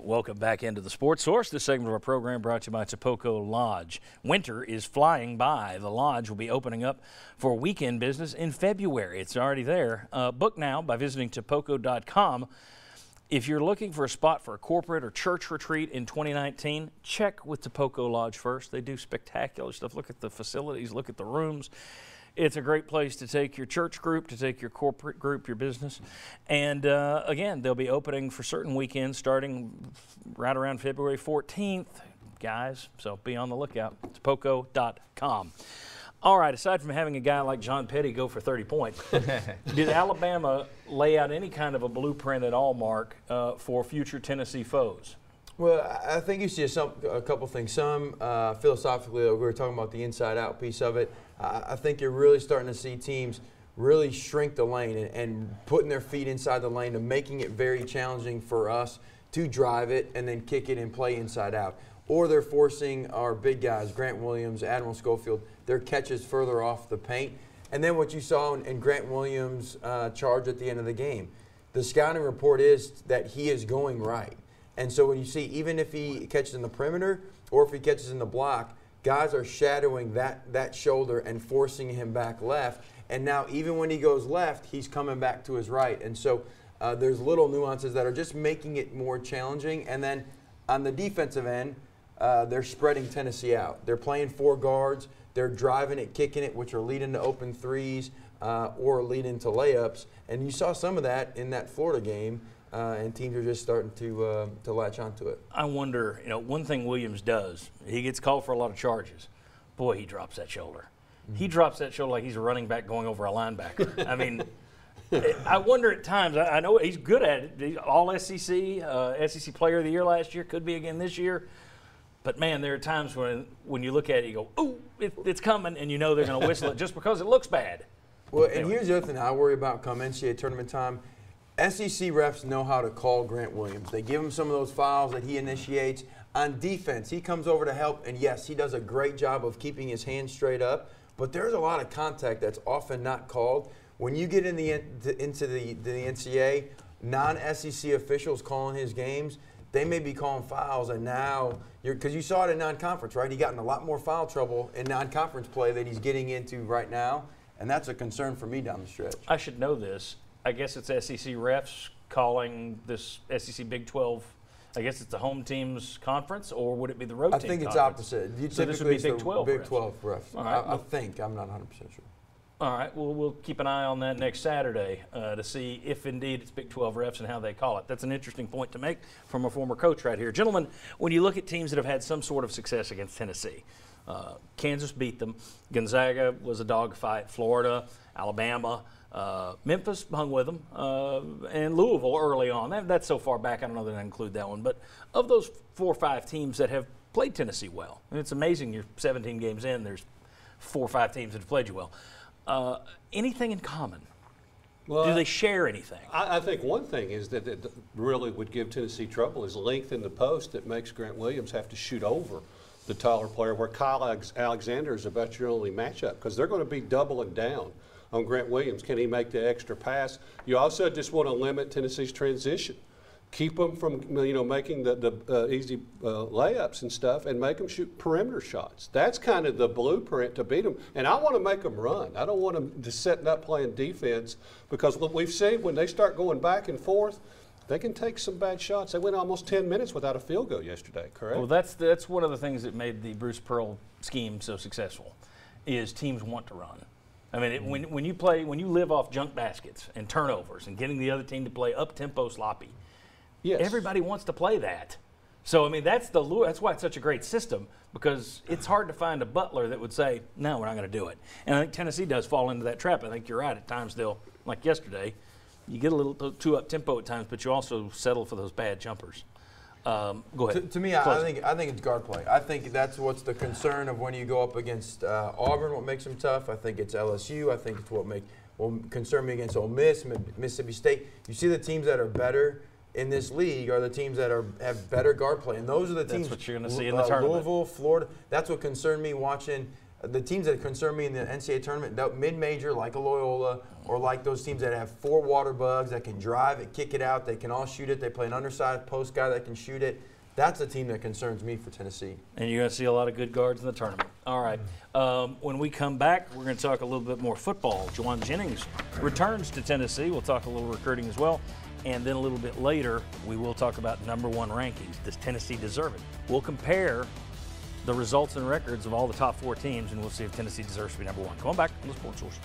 Welcome back into the Sports Source. This segment of our program brought to you by Tapoco Lodge. Winter is flying by. The Lodge will be opening up for weekend business in February. It's already there. Book now by visiting tapoco.com. If you're looking for a spot for a corporate or church retreat in 2019, check with Tapoco Lodge first. They do spectacular stuff. Look at the facilities, look at the rooms. It's a great place to take your church group, to take your corporate group, your business. And again, they'll be opening for certain weekends starting right around February 14th, guys. So be on the lookout. It's poco.com. All right, aside from having a guy like John Petty go for 30 points, did Alabama lay out any kind of a blueprint at all, Mark, for future Tennessee foes? Well, I think you see a couple things. Some philosophically, we were talking about the inside-out piece of it. I think you're really starting to see teams really shrink the lane and putting their feet inside the lane and making it very challenging for us to drive it and then kick it and play inside out. Or they're forcing our big guys, Grant Williams, Admiral Schofield, their catches further off the paint. And then what you saw in Grant Williams' charge at the end of the game, the scouting report is that he is going right. And so when you see, even if he catches in the perimeter or if he catches in the block, guys are shadowing that shoulder and forcing him back left. And now even when he goes left, he's coming back to his right. And so there's little nuances that are just making it more challenging. And then on the defensive end, they're spreading Tennessee out. They're playing four guards. They're driving it, kicking it, which are leading to open threes or leading to layups. And you saw some of that in that Florida game. And teams are just starting to latch onto it. I wonder, one thing Williams does, he gets called for a lot of charges. Boy, he drops that shoulder. Mm-hmm. He drops that shoulder like he's a running back going over a linebacker. I mean, I wonder at times, I know he's good at it. He's all SEC, SEC Player of the Year last year, could be again this year. But, man, there are times when you look at it, you go, ooh, it's coming, and you know they're going to whistle it just because it looks bad. Well, and here's the other thing I worry about come NCAA tournament time. SEC refs know how to call Grant Williams. They give him some of those fouls that he initiates. On defense, he comes over to help, and yes, he does a great job of keeping his hands straight up, but there's a lot of contact that's often not called. When you get into the NCAA, non-SEC officials calling his games, they may be calling fouls, and now because you saw it in non-conference, right? He got in a lot more foul trouble in non-conference play that he's getting into right now, and that's a concern for me down the stretch. I should know this. I guess it's SEC refs calling this SEC Big 12. I guess it's the home team's conference, or would it be the road team? I think it's opposite. So this would be Big 12 Big 12 ref. Right. I think. I'm not 100% sure. All right. Well, we'll keep an eye on that next Saturday to see if indeed it's Big 12 refs and how they call it. That's an interesting point to make from a former coach right here. Gentlemen, when you look at teams that have had some sort of success against Tennessee, Kansas beat them. Gonzaga was a dogfight. Florida, Alabama. Memphis hung with them, and Louisville early on. That's so far back, I don't know that I include that one. But of those 4 or 5 teams that have played Tennessee well, and it's amazing you're 17 games in, there's 4 or 5 teams that have played you well. Anything in common? Well, do they share anything? I think one thing is that really would give Tennessee trouble is length in the post that makes Grant Williams have to shoot over the taller player, where Kyle Alexander is about your only matchup because they're going to be doubling down on Grant Williams. Can he make the extra pass? You also just want to limit Tennessee's transition. Keep them from making the easy layups and stuff, and make them shoot perimeter shots. That's kind of the blueprint to beat them. And I want to make them run. I don't want them to sit up playing defense, because what we've seen when they start going back and forth, they can take some bad shots. They went almost 10 minutes without a field goal yesterday, correct? Well, that's one of the things that made the Bruce Pearl scheme so successful, is teams want to run. I mean, when you live off junk baskets and turnovers and getting the other team to play up-tempo sloppy, yes, everybody wants to play that. So, I mean, that's the lure. That's why it's such a great system, because it's hard to find a Butler that would say, no, we're not going to do it. And I think Tennessee does fall into that trap. I think you're right. At times they'll, like yesterday, you get a little too up-tempo at times, but you also settle for those bad jumpers. Go ahead. To me, I think it's guard play. I think that's what's the concern of when you go up against Auburn, what makes them tough. I think it's LSU. I think it's what will concern me against Ole Miss, Mississippi State. You see the teams that are better in this league are the teams that have better guard play, and those are the teams. That's what you're going to see in the tournament. Louisville, Florida. That's what concerned me watching The teams that concern me in the NCAA tournament, mid-major like a Loyola, or like those teams that have 4 water bugs that can drive it, kick it out, they can all shoot it. They play an undersized post guy that can shoot it. That's a team that concerns me for Tennessee. And you're going to see a lot of good guards in the tournament. All right. When we come back, we're going to talk a little bit more football. Juwan Jennings returns to Tennessee. We'll talk a little recruiting as well. And then a little bit later, we will talk about #1 rankings. Does Tennessee deserve it? We'll compare the results and records of all the top 4 teams, and we'll see if Tennessee deserves to be #1. Come on back on the Sports Source.